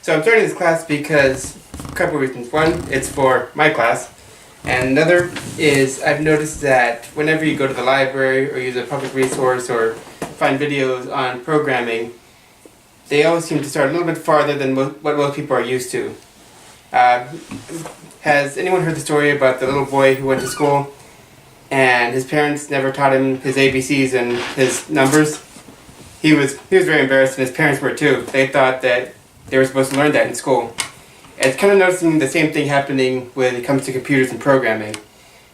So I'm starting this class because a couple of reasons. One, it's for my class, and another is I've noticed that whenever you go to the library or use a public resource or find videos on programming, they always seem to start a little bit farther than what most people are used to. Has anyone heard the story about the little boy who went to school and his parents never taught him his ABCs and his numbers? He was very embarrassed, and his parents were too. They thought that they were supposed to learn that in school. And it's kind of noticing the same thing happening when it comes to computers and programming.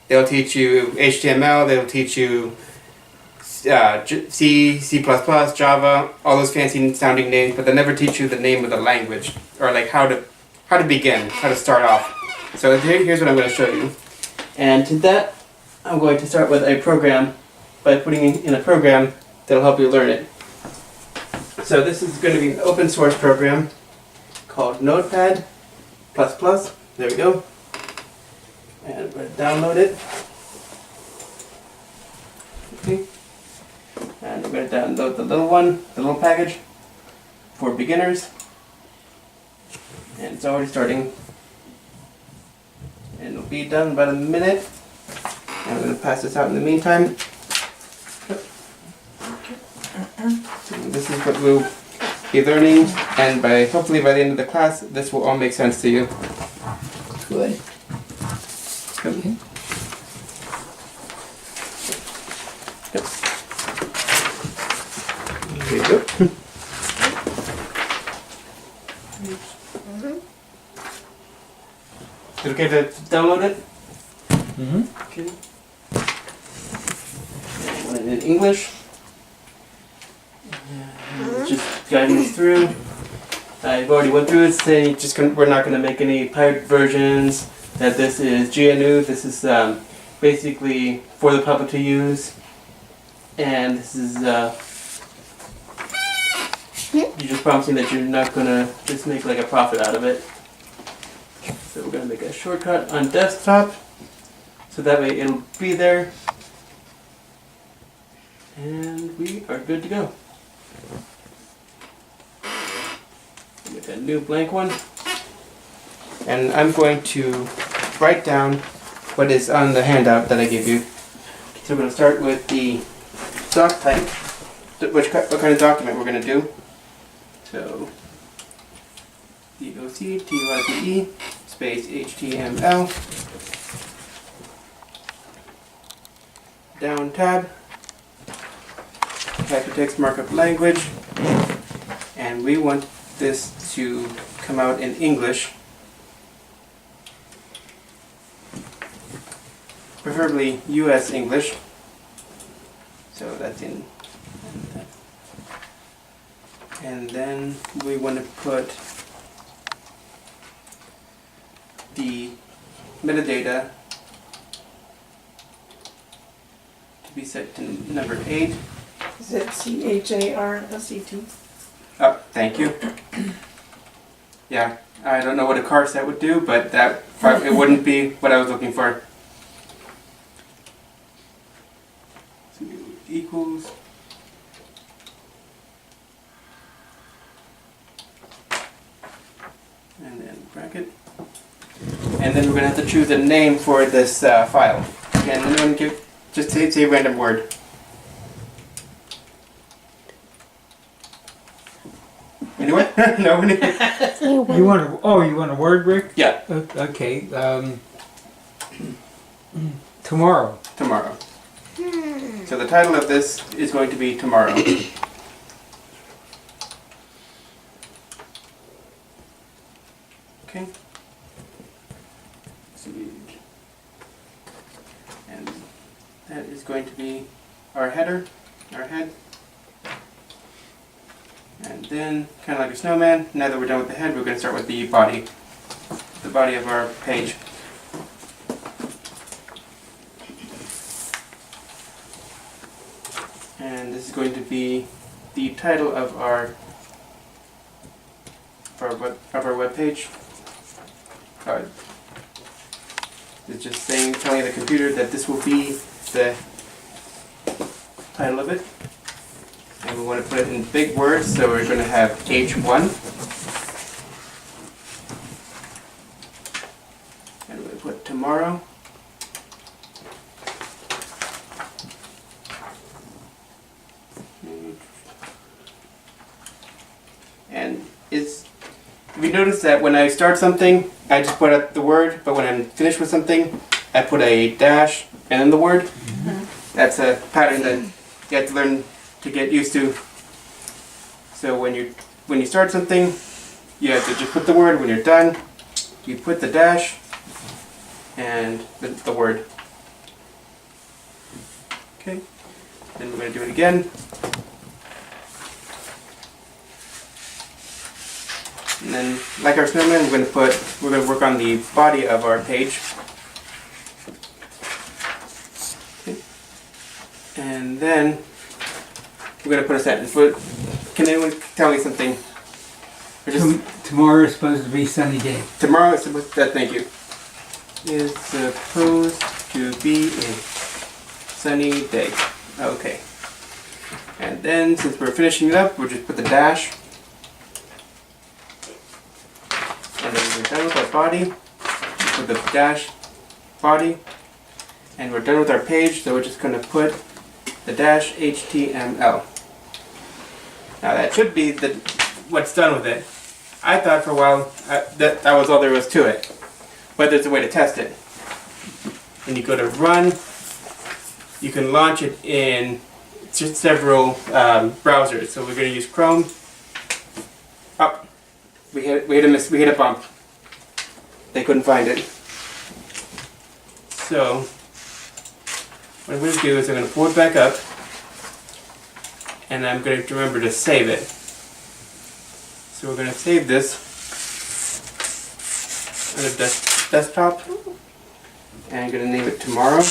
They'll teach you HTML, they'll teach you C, C++, Java, all those fancy sounding names, but they'll never teach you the name of the language, or like how to begin, how to start off. So here's what I'm going to show you. And to that, I'm going to start with a program by putting in a program that'll help you learn it. So this is going to be an open source program called Notepad++. There we go. And I'm going to download it. Okay. And I'm going to download the little one, the little package for beginners. And it's already starting. And it'll be done in about a minute. And I'm going to pass this out in the meantime. This is what we'll be learning, and hopefully by the end of the class, this will all make sense to you. Good. Okay. Yep. There you go. Is it okay to download it? Okay. And in English. Just guiding us through. I've already went through it, saying we're not going to make any pirate versions. That this is GNU. This is basically for the public to use, and this is you're just promising that you're not going to just make like a profit out of it. So we're going to make a shortcut on desktop, so that way it'll be there, and we are good to go. Make a new blank one, and I'm going to write down what is on the handout that I gave you. So we're going to start with the doc type, what kind of document we're going to do. So DOCTYPE space HTML, down tab, hypertext markup language, and we want this to come out in English, preferably US English. So that's in, and then we want to put the metadata to be set to number 8. Is it CHARSET? Oh, thank you. Yeah, I don't know what a car set would do, but it wouldn't be what I was looking for. So equals. And then bracket. And then we're going to have to choose a name for this file. And then I'm going to just say a random word. Anyone? No one? You want a word, Rick? Yeah. Okay. Tomorrow. Tomorrow. So the title of this is going to be Tomorrow. Okay. And that is going to be our header, our head. And then, kind of like a snowman, now that we're done with the head, we're going to start with the body of our page. And this is going to be the title of our web page. It's just telling the computer that this will be the title of it. And we want to put it in big words, so we're going to have H1. tomorrow. And if you notice that when I start something, I just put up the word, but when I'm finished with something, I put a dash and then the word. That's a pattern that you have to learn to get used to. So when you start something, you have to just put the word. When you're done, you put the dash and the word. Okay. Then we're going to do it again. And then, like our snowman, we're going to work on the body of our page. Okay. And then we're going to put a sentence. Can anyone tell me something? Or just Tomorrow is supposed to be sunny day. tomorrow is supposed to, thank you. Is supposed to be a sunny day. Okay. And then, since we're finishing it up, we'll just put the dash. And then we're done with our body. We put the dash body. And we're done with our page, so we're just going to put the dash HTML. Now that should be what's done with it. I thought for a while that was all there was to it. But there's a way to test it. When you go to run, you can launch it in just several browsers. So we're going to use Chrome. Oh, we hit a bump. They couldn't find it. So what I'm going to do is I'm going to pull it back up, and I'm going to remember to save it. So we're going to save this on a desktop, and I'm going to name it tomorrow.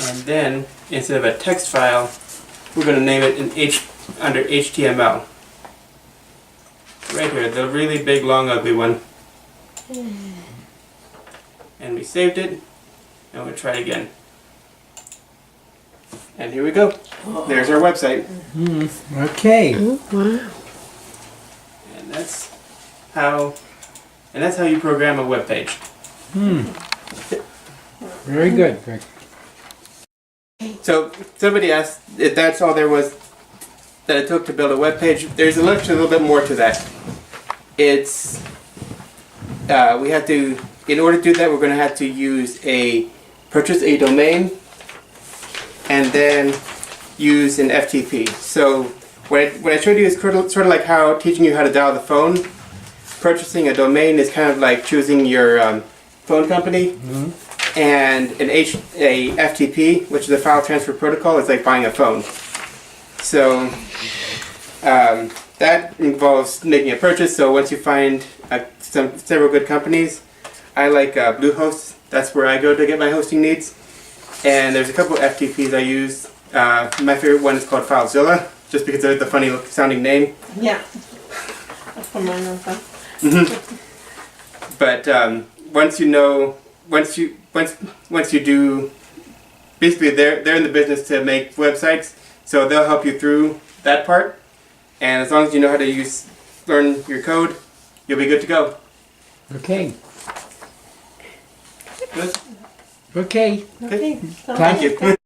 And then instead of a text file, we're going to name it under HTML. Right here, the really big, long, ugly one. And we saved it, and we'll try it again. And here we go. There's our website. Okay. And that's how you program a web page. Very good, Rick. So somebody asked if that's all there was that it took to build a web page. There's actually a little bit more to that. It's we have to, in order to do that, we're going to have to purchase a domain and then use an FTP. So what I showed you is sort of like how teaching you how to dial the phone. Purchasing a domain is kind of like choosing your phone company. And a FTP, which is a file transfer protocol, is like buying a phone. So that involves making a purchase. So once you find several good companies, I like Bluehost. That's where I go to get my hosting needs. And there's a couple of FTPs I use. My favorite one is called FileZilla, just because of the funny sounding name. Yeah. That's from mine also. But once you do, basically they're in the business to make websites, so they'll help you through that part. And as long as you know how to learn your code, you'll be good to go. Okay. Good? Okay. Okay. Thank you.